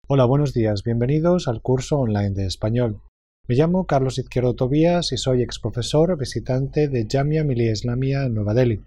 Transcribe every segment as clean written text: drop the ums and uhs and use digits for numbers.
Hola, buenos días. Bienvenidos al curso online de español. Me llamo Carlos Izquierdo Tobías y soy exprofesor visitante de Jamia Millia Islamia en Nueva Delhi.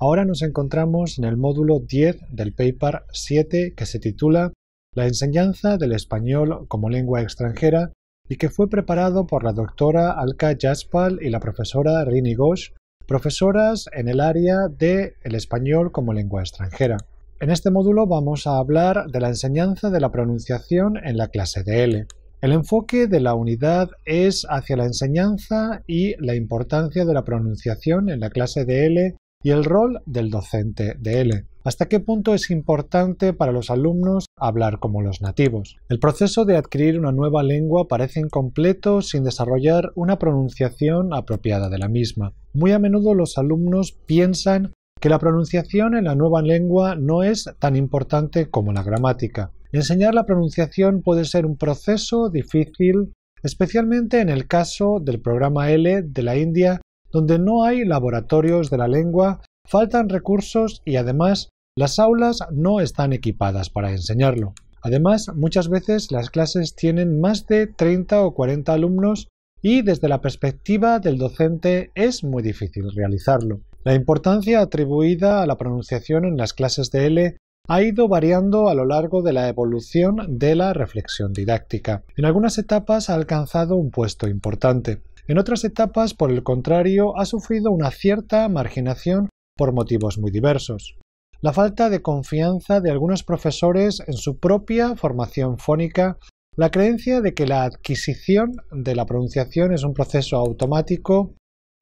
Ahora nos encontramos en el módulo 10 del paper 7 que se titula La enseñanza del español como lengua extranjera y que fue preparado por la doctora Alka Jaspal y la profesora Rini Ghosh, profesoras en el área de el español como lengua extranjera. En este módulo vamos a hablar de la enseñanza de la pronunciación en la clase de L. El enfoque de la unidad es hacia la enseñanza y la importancia de la pronunciación en la clase de L y el rol del docente de L. ¿Hasta qué punto es importante para los alumnos hablar como los nativos? El proceso de adquirir una nueva lengua parece incompleto sin desarrollar una pronunciación apropiada de la misma. Muy a menudo los alumnos piensan que la pronunciación en la nueva lengua no es tan importante como la gramática. Enseñar la pronunciación puede ser un proceso difícil, especialmente en el caso del programa L de la India, donde no hay laboratorios de la lengua, faltan recursos y además las aulas no están equipadas para enseñarlo. Además, muchas veces las clases tienen más de 30 o 40 alumnos y desde la perspectiva del docente es muy difícil realizarlo. La importancia atribuida a la pronunciación en las clases de L ha ido variando a lo largo de la evolución de la reflexión didáctica. En algunas etapas ha alcanzado un puesto importante. En otras etapas, por el contrario, ha sufrido una cierta marginación por motivos muy diversos. La falta de confianza de algunos profesores en su propia formación fónica, la creencia de que la adquisición de la pronunciación es un proceso automático,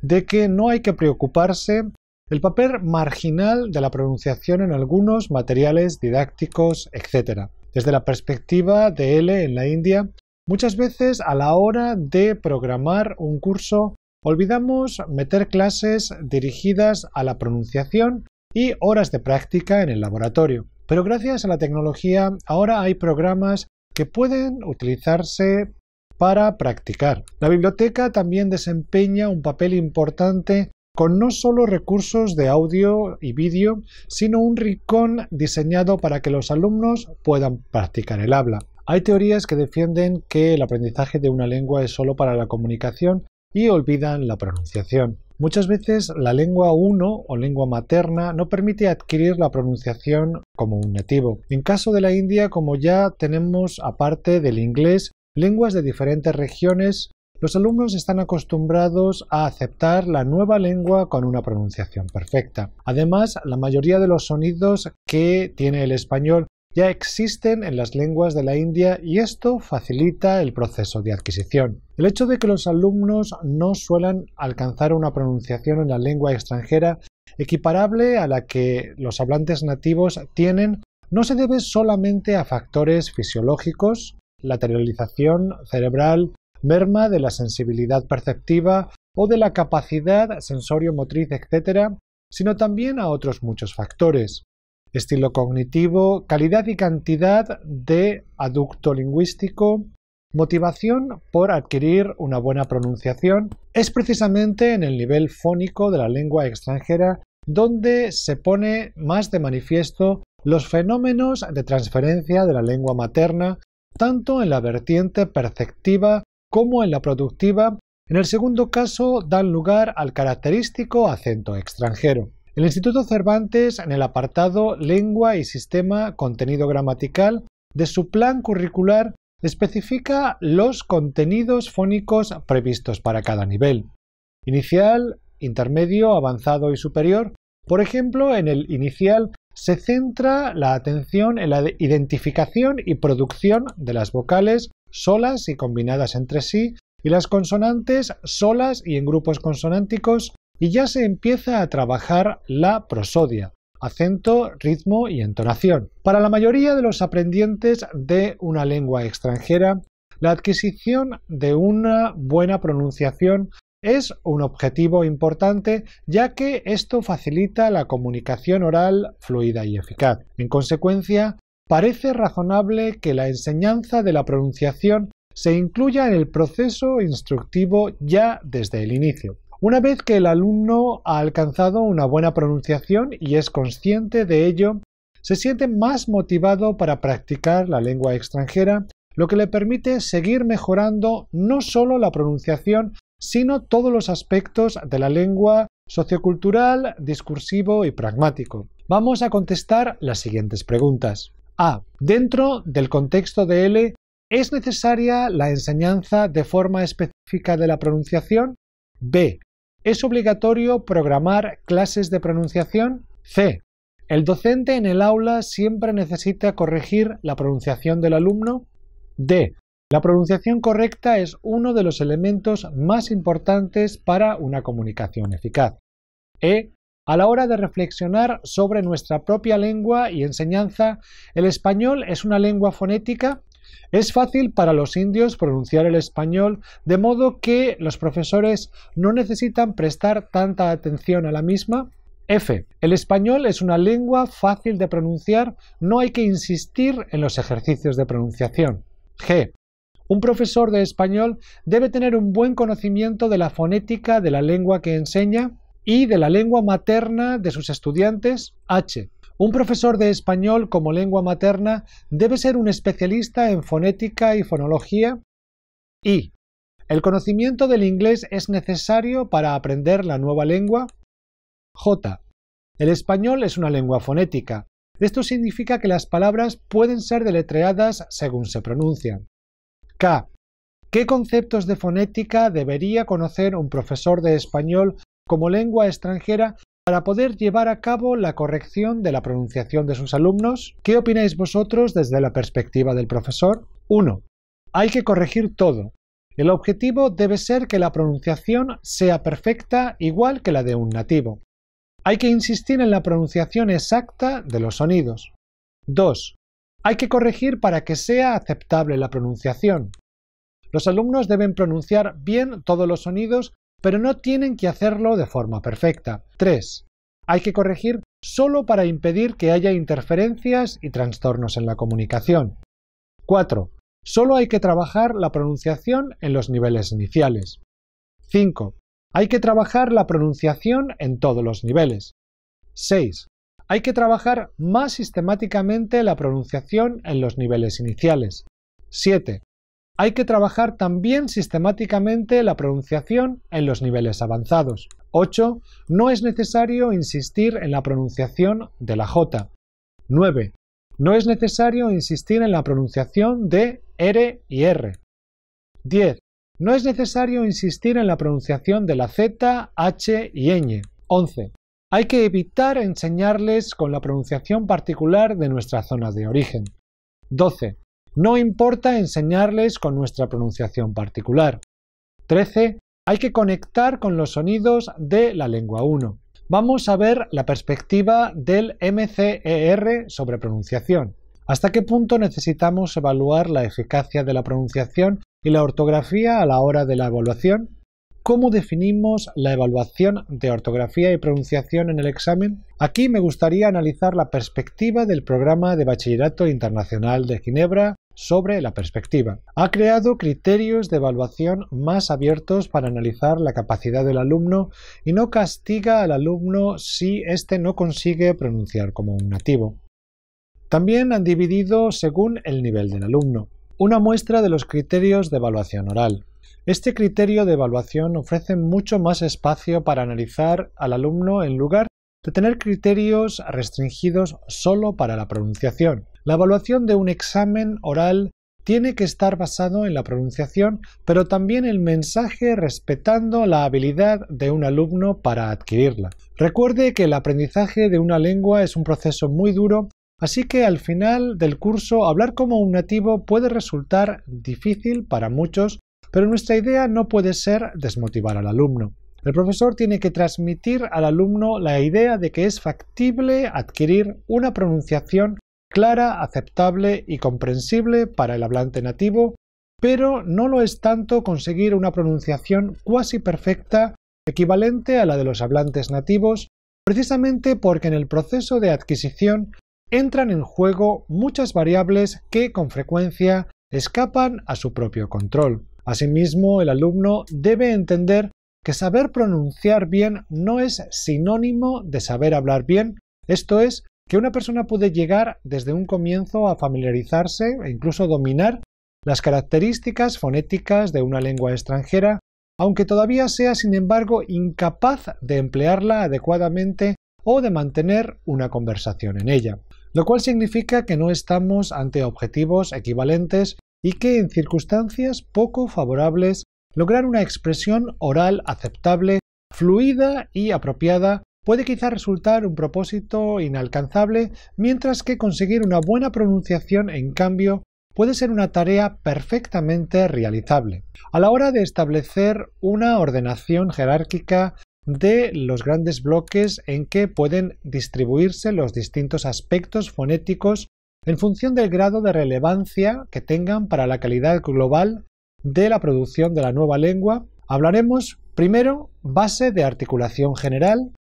de que no hay que preocuparse, el papel marginal de la pronunciación en algunos materiales didácticos, etc. Desde la perspectiva de L en la India, muchas veces a la hora de programar un curso olvidamos meter clases dirigidas a la pronunciación y horas de práctica en el laboratorio. Pero gracias a la tecnología ahora hay programas que pueden utilizarse para practicar. La biblioteca también desempeña un papel importante con no solo recursos de audio y vídeo, sino un rincón diseñado para que los alumnos puedan practicar el habla. Hay teorías que defienden que el aprendizaje de una lengua es solo para la comunicación y olvidan la pronunciación. Muchas veces la lengua 1 o lengua materna no permite adquirir la pronunciación como un nativo. En caso de la India, como ya tenemos aparte del inglés, lenguas de diferentes regiones, los alumnos están acostumbrados a aceptar la nueva lengua con una pronunciación perfecta. Además, la mayoría de los sonidos que tiene el español ya existen en las lenguas de la India y esto facilita el proceso de adquisición. El hecho de que los alumnos no suelan alcanzar una pronunciación en la lengua extranjera equiparable a la que los hablantes nativos tienen no se debe solamente a factores fisiológicos, lateralización cerebral, merma de la sensibilidad perceptiva o de la capacidad sensorio-motriz, etc., sino también a otros muchos factores. Estilo cognitivo, calidad y cantidad de aducto lingüístico, motivación por adquirir una buena pronunciación. Es precisamente en el nivel fónico de la lengua extranjera donde se pone más de manifiesto los fenómenos de transferencia de la lengua materna, tanto en la vertiente perceptiva como en la productiva. En el segundo caso dan lugar al característico acento extranjero. El Instituto Cervantes, en el apartado Lengua y Sistema Contenido Gramatical de su plan curricular, especifica los contenidos fónicos previstos para cada nivel: inicial, intermedio, avanzado y superior. Por ejemplo, en el inicial se centra la atención en la identificación y producción de las vocales solas y combinadas entre sí y las consonantes solas y en grupos consonánticos, y ya se empieza a trabajar la prosodia, acento, ritmo y entonación. Para la mayoría de los aprendientes de una lengua extranjera, la adquisición de una buena pronunciación es un objetivo importante, ya que esto facilita la comunicación oral fluida y eficaz. En consecuencia, parece razonable que la enseñanza de la pronunciación se incluya en el proceso instructivo ya desde el inicio. Una vez que el alumno ha alcanzado una buena pronunciación y es consciente de ello, se siente más motivado para practicar la lengua extranjera, lo que le permite seguir mejorando no solo la pronunciación, sino todos los aspectos de la lengua sociocultural, discursivo y pragmático. Vamos a contestar las siguientes preguntas. A. Dentro del contexto de L, ¿es necesaria la enseñanza de forma específica de la pronunciación? B. ¿Es obligatorio programar clases de pronunciación? C. ¿El docente en el aula siempre necesita corregir la pronunciación del alumno? D. La pronunciación correcta es uno de los elementos más importantes para una comunicación eficaz. E. A la hora de reflexionar sobre nuestra propia lengua y enseñanza, ¿el español es una lengua fonética? Es fácil para los indios pronunciar el español, de modo que los profesores no necesitan prestar tanta atención a la misma. F. El español es una lengua fácil de pronunciar, no hay que insistir en los ejercicios de pronunciación. G. Un profesor de español debe tener un buen conocimiento de la fonética de la lengua que enseña y de la lengua materna de sus estudiantes. H. Un profesor de español como lengua materna debe ser un especialista en fonética y fonología. I. ¿El conocimiento del inglés es necesario para aprender la nueva lengua? J. El español es una lengua fonética. Esto significa que las palabras pueden ser deletreadas según se pronuncian. K. ¿Qué conceptos de fonética debería conocer un profesor de español como lengua extranjera para poder llevar a cabo la corrección de la pronunciación de sus alumnos? ¿Qué opináis vosotros desde la perspectiva del profesor? 1. Hay que corregir todo. El objetivo debe ser que la pronunciación sea perfecta igual que la de un nativo. Hay que insistir en la pronunciación exacta de los sonidos. 2. Hay que corregir para que sea aceptable la pronunciación. Los alumnos deben pronunciar bien todos los sonidos, pero no tienen que hacerlo de forma perfecta. 3. Hay que corregir solo para impedir que haya interferencias y trastornos en la comunicación. 4. Solo hay que trabajar la pronunciación en los niveles iniciales. 5. Hay que trabajar la pronunciación en todos los niveles. 6. Hay que trabajar más sistemáticamente la pronunciación en los niveles iniciales. 7. Hay que trabajar también sistemáticamente la pronunciación en los niveles avanzados. 8. No es necesario insistir en la pronunciación de la J. 9. No es necesario insistir en la pronunciación de R y R. 10. No es necesario insistir en la pronunciación de la Z, H y ñ. 11. Hay que evitar enseñarles con la pronunciación particular de nuestra zona de origen. 12. No importa enseñarles con nuestra pronunciación particular. 13. Hay que conectar con los sonidos de la lengua 1. Vamos a ver la perspectiva del MCER sobre pronunciación. ¿Hasta qué punto necesitamos evaluar la eficacia de la pronunciación y la ortografía a la hora de la evaluación? ¿Cómo definimos la evaluación de ortografía y pronunciación en el examen? Aquí me gustaría analizar la perspectiva del Programa de Bachillerato Internacional de Ginebra sobre la perspectiva. Ha creado criterios de evaluación más abiertos para analizar la capacidad del alumno y no castiga al alumno si éste no consigue pronunciar como un nativo. También han dividido según el nivel del alumno. Una muestra de los criterios de evaluación oral. Este criterio de evaluación ofrece mucho más espacio para analizar al alumno en lugar de tener criterios restringidos solo para la pronunciación. La evaluación de un examen oral tiene que estar basado en la pronunciación, pero también el mensaje respetando la habilidad de un alumno para adquirirla. Recuerde que el aprendizaje de una lengua es un proceso muy duro, así que al final del curso hablar como un nativo puede resultar difícil para muchos, pero nuestra idea no puede ser desmotivar al alumno. El profesor tiene que transmitir al alumno la idea de que es factible adquirir una pronunciación clara, aceptable y comprensible para el hablante nativo, pero no lo es tanto conseguir una pronunciación cuasi perfecta equivalente a la de los hablantes nativos, precisamente porque en el proceso de adquisición entran en juego muchas variables que con frecuencia escapan a su propio control. Asimismo, el alumno debe entender que saber pronunciar bien no es sinónimo de saber hablar bien, esto es, que una persona puede llegar desde un comienzo a familiarizarse e incluso dominar las características fonéticas de una lengua extranjera, aunque todavía sea, sin embargo, incapaz de emplearla adecuadamente o de mantener una conversación en ella, lo cual significa que no estamos ante objetivos equivalentes y que en circunstancias poco favorables lograr una expresión oral aceptable, fluida y apropiada puede quizá resultar un propósito inalcanzable, mientras que conseguir una buena pronunciación, en cambio, puede ser una tarea perfectamente realizable. A la hora de establecer una ordenación jerárquica de los grandes bloques en que pueden distribuirse los distintos aspectos fonéticos en función del grado de relevancia que tengan para la calidad global de la producción de la nueva lengua, hablaremos primero base de articulación general,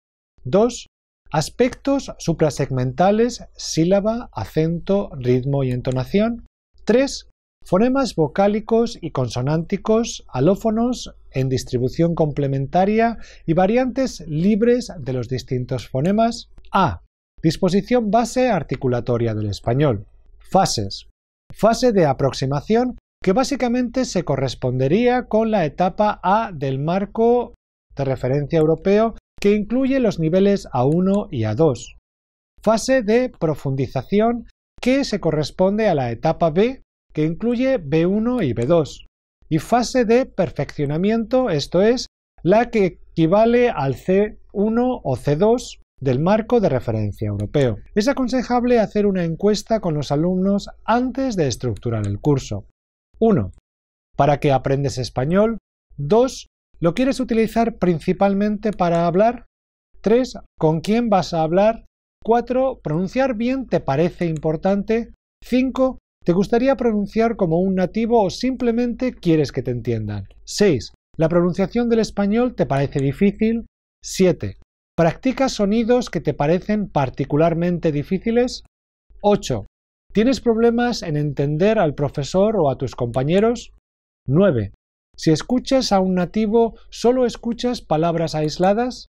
2. Aspectos suprasegmentales, sílaba, acento, ritmo y entonación, 3. Fonemas vocálicos y consonánticos, alófonos en distribución complementaria y variantes libres de los distintos fonemas. A. Disposición base articulatoria del español. Fases. Fase de aproximación, que básicamente se correspondería con la etapa A del marco de referencia europeo, que incluye los niveles A1 y A2. Fase de profundización, que se corresponde a la etapa B, que incluye B1 y B2. Y fase de perfeccionamiento, esto es, la que equivale al C1 o C2 del marco de referencia europeo. Es aconsejable hacer una encuesta con los alumnos antes de estructurar el curso. 1. ¿Para qué aprendes español? 2. ¿Lo quieres utilizar principalmente para hablar? 3. ¿Con quién vas a hablar? 4. ¿Pronunciar bien te parece importante? 5. ¿Te gustaría pronunciar como un nativo o simplemente quieres que te entiendan? 6. ¿La pronunciación del español te parece difícil? 7. ¿Practicas sonidos que te parecen particularmente difíciles? 8. ¿Tienes problemas en entender al profesor o a tus compañeros? 9. Si escuchas a un nativo, ¿solo escuchas palabras aisladas?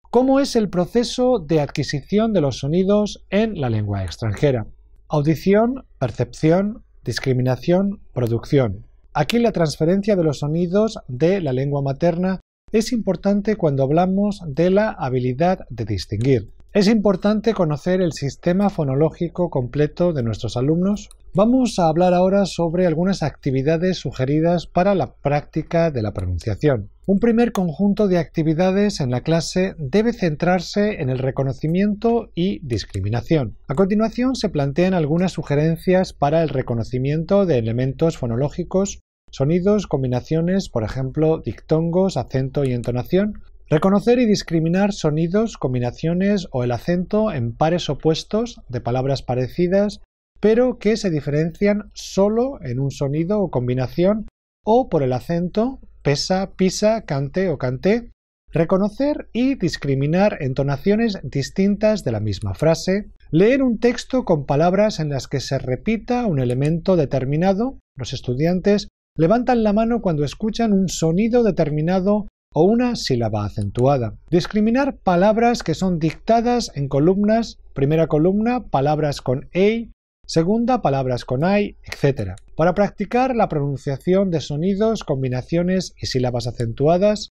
¿Cómo es el proceso de adquisición de los sonidos en la lengua extranjera? Audición, percepción, discriminación, producción. Aquí la transferencia de los sonidos de la lengua materna es importante cuando hablamos de la habilidad de distinguir. ¿Es importante conocer el sistema fonológico completo de nuestros alumnos? Vamos a hablar ahora sobre algunas actividades sugeridas para la práctica de la pronunciación. Un primer conjunto de actividades en la clase debe centrarse en el reconocimiento y discriminación. A continuación se plantean algunas sugerencias para el reconocimiento de elementos fonológicos, sonidos, combinaciones, por ejemplo, dictongos, acento y entonación. Reconocer y discriminar sonidos, combinaciones o el acento en pares opuestos de palabras parecidas, pero que se diferencian solo en un sonido o combinación o por el acento, pesa, pisa, cante o canté. Reconocer y discriminar entonaciones distintas de la misma frase. Leer un texto con palabras en las que se repita un elemento determinado. Los estudiantes levantan la mano cuando escuchan un sonido determinado o una sílaba acentuada. Discriminar palabras que son dictadas en columnas. Primera columna, palabras con EI. Segunda, palabras con AI, etc. Para practicar la pronunciación de sonidos, combinaciones y sílabas acentuadas.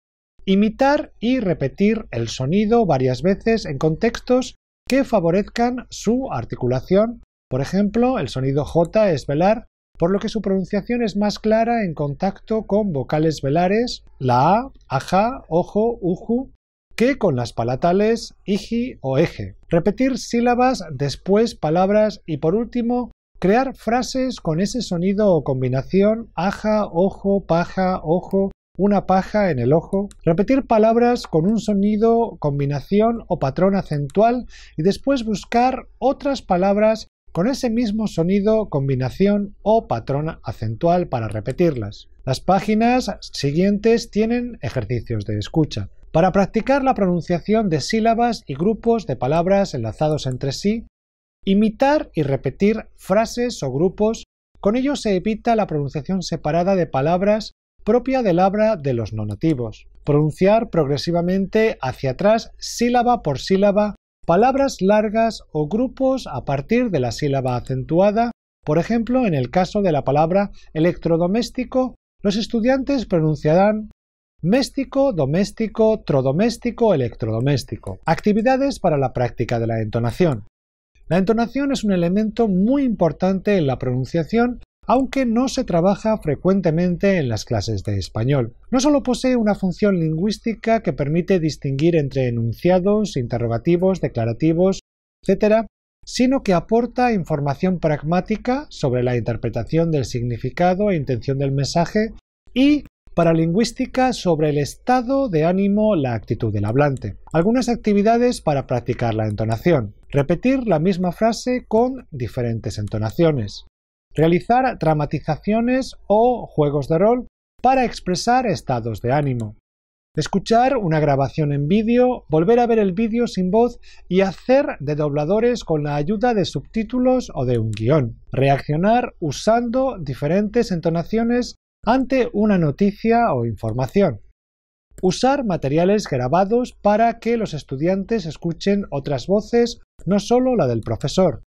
Imitar y repetir el sonido varias veces en contextos que favorezcan su articulación. Por ejemplo, el sonido J es velar, por lo que su pronunciación es más clara en contacto con vocales velares, la A, aja, ojo, uju, que con las palatales iji o eje. Repetir sílabas, después palabras y por último, crear frases con ese sonido o combinación aja, ojo, paja, ojo, una paja en el ojo. Repetir palabras con un sonido, combinación o patrón acentual y después buscar otras palabras con ese mismo sonido, combinación o patrón acentual para repetirlas. Las páginas siguientes tienen ejercicios de escucha. Para practicar la pronunciación de sílabas y grupos de palabras enlazados entre sí, imitar y repetir frases o grupos, con ello se evita la pronunciación separada de palabras propia del habla de los no nativos. Pronunciar progresivamente hacia atrás, sílaba por sílaba, palabras largas o grupos a partir de la sílaba acentuada. Por ejemplo, en el caso de la palabra electrodoméstico, los estudiantes pronunciarán méstico, doméstico, trodoméstico, electrodoméstico. Actividades para la práctica de la entonación. La entonación es un elemento muy importante en la pronunciación, aunque no se trabaja frecuentemente en las clases de español. No solo posee una función lingüística que permite distinguir entre enunciados, interrogativos, declarativos, etc., sino que aporta información pragmática sobre la interpretación del significado e intención del mensaje y paralingüística sobre el estado de ánimo, la actitud del hablante. Algunas actividades para practicar la entonación. Repetir la misma frase con diferentes entonaciones. Realizar dramatizaciones o juegos de rol para expresar estados de ánimo. Escuchar una grabación en vídeo, volver a ver el vídeo sin voz y hacer de dobladores con la ayuda de subtítulos o de un guión. Reaccionar usando diferentes entonaciones ante una noticia o información. Usar materiales grabados para que los estudiantes escuchen otras voces, no solo la del profesor.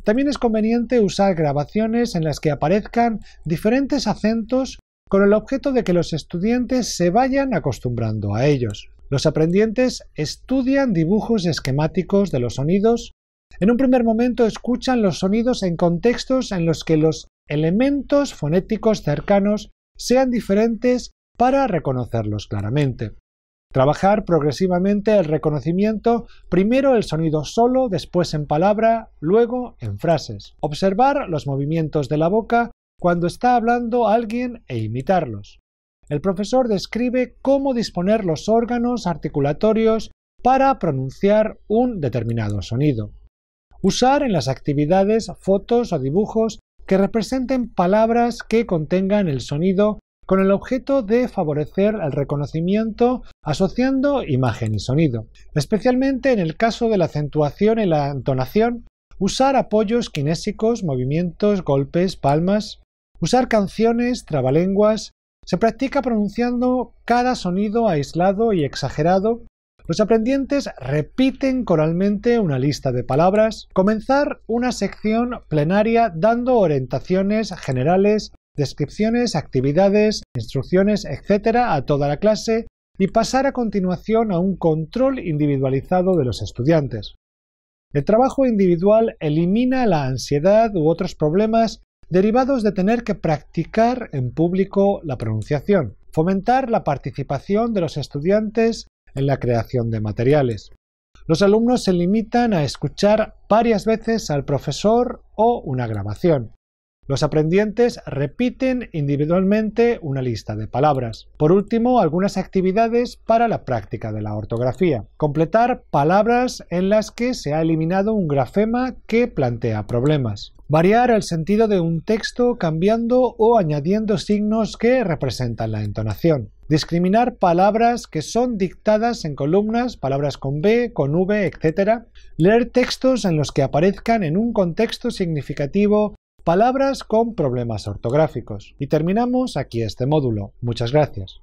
También es conveniente usar grabaciones en las que aparezcan diferentes acentos con el objeto de que los estudiantes se vayan acostumbrando a ellos. Los aprendientes estudian dibujos esquemáticos de los sonidos. En un primer momento escuchan los sonidos en contextos en los que los elementos fonéticos cercanos sean diferentes para reconocerlos claramente. Trabajar progresivamente el reconocimiento, primero el sonido solo, después en palabra, luego en frases. Observar los movimientos de la boca cuando está hablando alguien e imitarlos. El profesor describe cómo disponer los órganos articulatorios para pronunciar un determinado sonido. Usar en las actividades fotos o dibujos que representen palabras que contengan el sonido con el objeto de favorecer el reconocimiento asociando imagen y sonido. Especialmente en el caso de la acentuación y la entonación, usar apoyos kinésicos, movimientos, golpes, palmas. Usar canciones, trabalenguas. Se practica pronunciando cada sonido aislado y exagerado. Los aprendientes repiten coralmente una lista de palabras. Comenzar una sección plenaria dando orientaciones generales, descripciones, actividades, instrucciones, etc. a toda la clase y pasar a continuación a un control individualizado de los estudiantes. El trabajo individual elimina la ansiedad u otros problemas derivados de tener que practicar en público la pronunciación. Fomentar la participación de los estudiantes en la creación de materiales. Los alumnos se limitan a escuchar varias veces al profesor o una grabación. Los aprendientes repiten individualmente una lista de palabras. Por último, algunas actividades para la práctica de la ortografía. Completar palabras en las que se ha eliminado un grafema que plantea problemas. Variar el sentido de un texto cambiando o añadiendo signos que representan la entonación. Discriminar palabras que son dictadas en columnas, palabras con B, con V, etc. Leer textos en los que aparezcan en un contexto significativo palabras con problemas ortográficos. Y terminamos aquí este módulo. Muchas gracias.